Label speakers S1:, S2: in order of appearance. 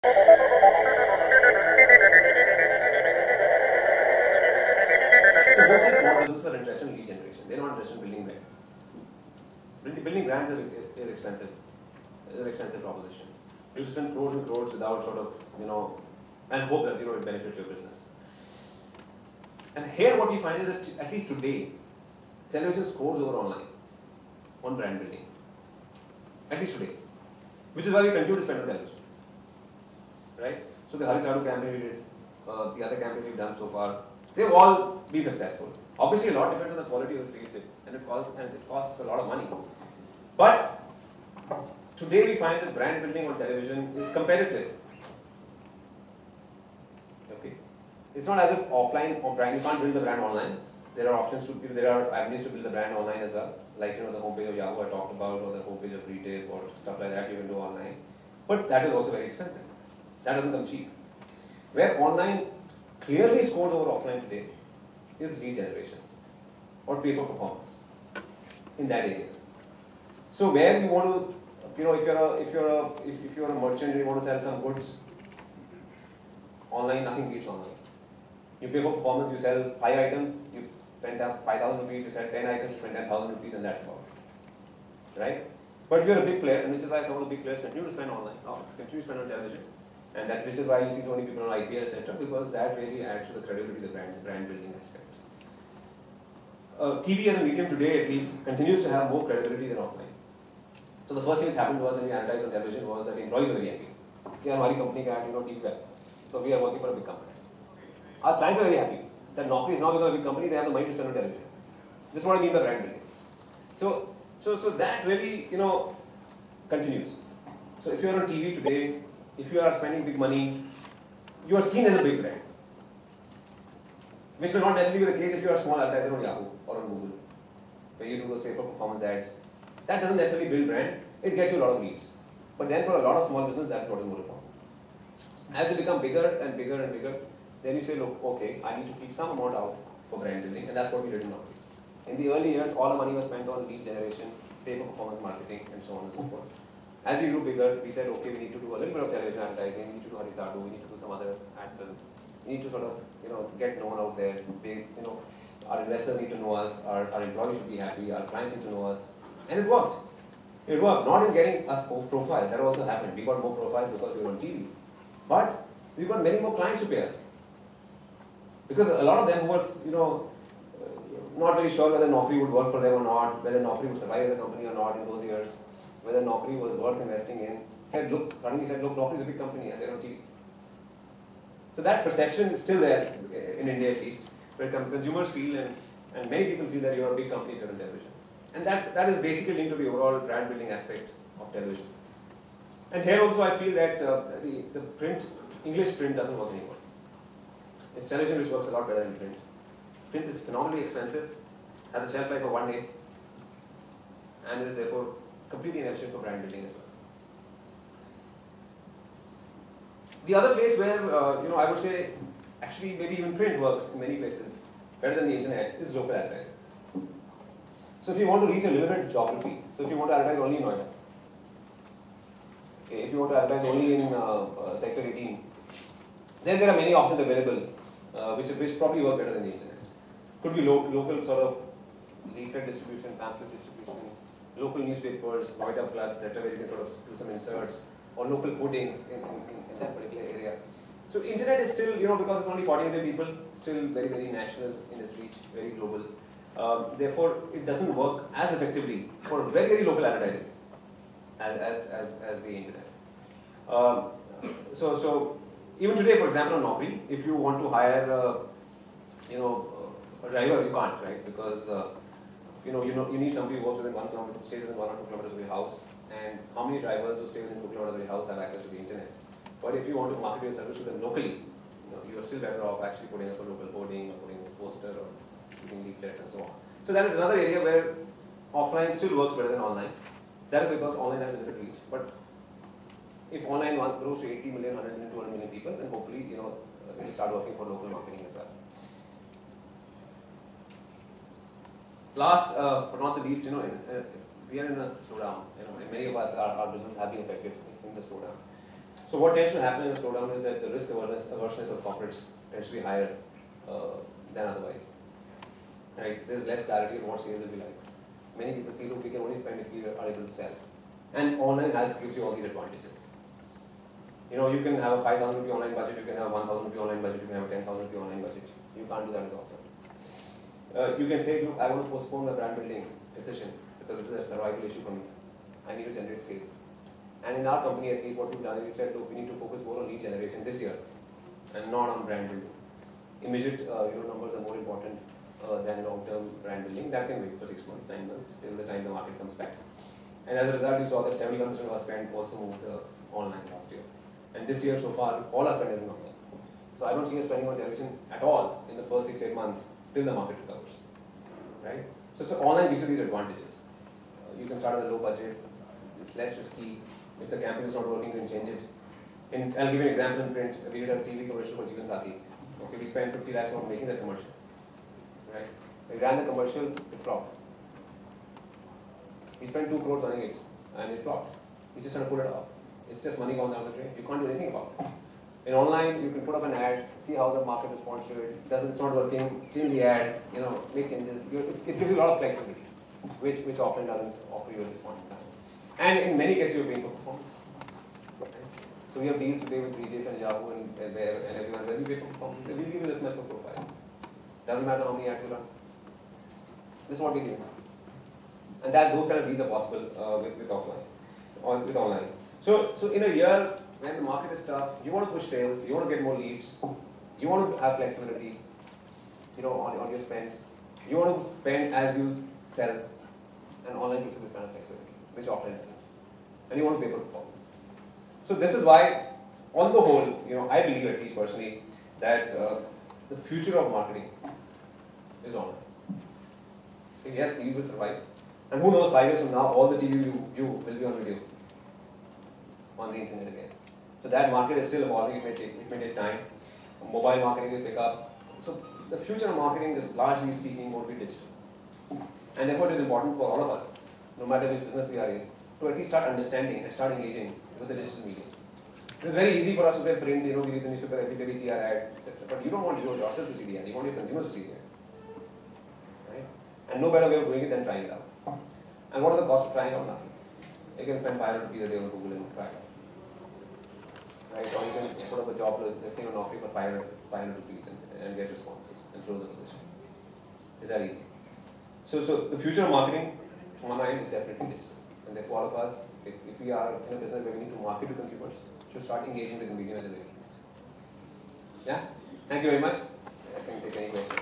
S1: So mostly small businesses are interested in lead generation. They're not interested in building brand. Building brands is expensive. It's an expensive proposition. You'll spend crores and crores without sort of, and hope that, it benefits your business. And here what we find is that, at least today, television scores over online on brand building. At least today. Which is why we continue to spend on television. Right? So the Hari Sadhu campaign we did, the other campaigns we've done so far, they've all been successful. Obviously, a lot depends on the quality of the creative, and it costs a lot of money. But today we find that brand building on television is competitive. Okay, it's not as if offline or brand, you can't build the brand online. There are avenues to build the brand online as well, like the homepage of Yahoo I talked about, or the homepage of retail, or stuff like that you can do online. But that is also very expensive. That doesn't come cheap. Where online clearly scores over offline today is lead generation or pay for performance in that area. So where you want to, if you're a merchant and you want to sell some goods, online nothing beats online. You pay for performance, you sell 5 items, you spend 5,000 rupees, you sell 10 items, you spend 10,000 rupees, and that's about it. Right? But if you're a big player, and which is why some of the big players continue to spend online, or continue to spend on television, and which is why you see so many people on IPL, etc., because that really adds to the credibility of the brand building aspect. TV as a medium today, at least, continues to have more credibility than offline. So the first thing that happened was when we advertised on television was that employees were very happy. Okay, our company got TV back. So we are working for a big company. Our clients are very happy that Naukri is now become a big company. They have the money to spend on television. This is what I mean by brand building. So that really continues. So if you are on TV today, if you are spending big money, you are seen as a big brand. Which may not necessarily be the case if you are a small advertiser on Yahoo or on Google, where you do those pay for performance ads. That doesn't necessarily build brand, it gets you a lot of leads. But then for a lot of small business, that's what is more important. As you become bigger and bigger and bigger, then you say, look, okay, I need to keep some amount out for brand building, and that's what we did in Naukri. In the early years, all the money was spent on lead generation, pay for performance marketing, and so on and so forth. As we grew bigger, we said, okay, we need to do a little bit of television advertising, we need to do Hari Sadhu, we need to do some other ad film. We need to sort of, get known out there. Our investors need to know us, our employees should be happy, our clients need to know us. And it worked. It worked. Not in getting us profiles, that also happened. We got more profiles because we were on TV. But we got many more clients to pay us. Because a lot of them was, not very sure whether Naukri would work for them or not, whether Naukri would survive as a company or not in those years, whether Naukri was worth investing in. Suddenly said, look, Naukri is a big company and they're on TV. So that perception is still there, in India at least, where consumers feel and many people feel that you're a big company if you're on television. And that is basically linked to the overall brand building aspect of television. And here also I feel that the English print doesn't work anymore. It's television which works a lot better than print. Print is phenomenally expensive, has a shelf life of 1 day, and is therefore completely inefficient for brand building as well. The other place where, I would say, actually maybe even print works in many places better than the internet is local advertising. So if you want to reach a limited geography, so if you want to advertise only in Noida, okay, if you want to advertise only in Sector 18, then there are many options available which probably work better than the internet. Could be local sort of leaflet distribution, pamphlet distribution, local newspapers, Noida Plus, etc., where you can sort of do some inserts, or local hoardings in that particular area. So internet is still, because it's only 40 million people, still very, very national in its reach, very global. Therefore, it doesn't work as effectively for very, very local advertising as the internet. So even today, for example, on Naukri, if you want to hire a driver, you can't, right? Because you need somebody who works within 1 kilometer, stays within 1 or 2 kilometers of your house. And how many drivers who stay within 2 kilometers of your house have access to the internet? But if you want to market your service to them locally, you are still better off actually putting up a local hoarding or putting a poster or shooting leaflets and so on. So that is another area where offline still works better than online. That is because online has limited reach. But if online grows to 80 million, 100 million, 200 million people, then hopefully it will start working for local marketing as well. Last but not the least, we are in a slowdown. Many of us, our business have been affected in the slowdown. So what tends to happen in a slowdown is that the risk aversion of corporates tends to be higher than otherwise. Right? There's less clarity on what sales will be like. Many people say, look, we can only spend if we are able to sell. And online gives you all these advantages. You can have a 5,000 rupee online budget, you can have a 1,000 rupee online budget, you can have a 10,000 rupee online budget. You can't do that with offline. You can say, look, I want to postpone my brand building decision because this is a survival issue for me. I need to generate sales. And in our company, at least, what we've done is we've said, look, we need to focus more on lead generation this year and not on brand building. Immediate numbers are more important than long-term brand building. That can wait for 6 months, 9 months, till the time the market comes back. And as a result, you saw that 71% of our spend also moved online last year. And this year, so far, all our spend has been online. So I don't see us spending on television at all in the first 6-8 months till the market recovers. Right? So online gives you these advantages. You can start at a low budget. It's less risky. If the campaign is not working, you can change it. I'll give you an example in print. We did a TV commercial for Jeevan Sathi. Okay, we spent 50 lakhs on making that commercial. Right? We ran the commercial, it flopped. We spent 2 crores running it, and it flopped. We just had to pull it off. It's just money gone down the drain. You can't do anything about it. In online, you can put up an ad, see how the market responds to it. It's not working, change the ad, make changes. It gives you a lot of flexibility, which offline doesn't offer you at this point in time. And in many cases, you're paying for performance. Right? So we have deals today with Rediff and Yahoo and everyone where we pay for performance. So we'll give you this much for profile. Doesn't matter how many ads you run. This is what we do. And those kind of deals are possible with offline or with online. So in a year when the market is tough, you want to push sales, you want to get more leads, you want to have flexibility, on your spends. You want to spend as you sell, and online gives you this kind of flexibility, which offline doesn't. And you want to pay for performance. So this is why, on the whole, I believe, at least personally, that the future of marketing is online. So yes, TV will survive. And who knows, 5 years from now, all the TV you will be on video, on the internet again. So that market is still evolving, it may take time. Mobile marketing will pick up. So the future of marketing is largely speaking going to be digital. And therefore it is important for all of us, no matter which business we are in, to at least start understanding and start engaging with the digital media. It's very easy for us to say print, we read the newspaper every day, we see our ad, etc. But you don't want yourself to see the ad, you want your consumers to see the ad. Right? And no better way of doing it than trying it out. And what is the cost of trying out? Nothing. You can spend 500 rupees a day on Google and try it out. Right? Or you can put up a job listing on Naukri for 500 rupees and get responses and close the position. Is that easy? So the future of marketing, to my mind, is definitely digital. And therefore all of us, if we are in a business where we need to market to consumers, should start engaging with the medium at the very least. Yeah? Thank you very much. I can take any questions.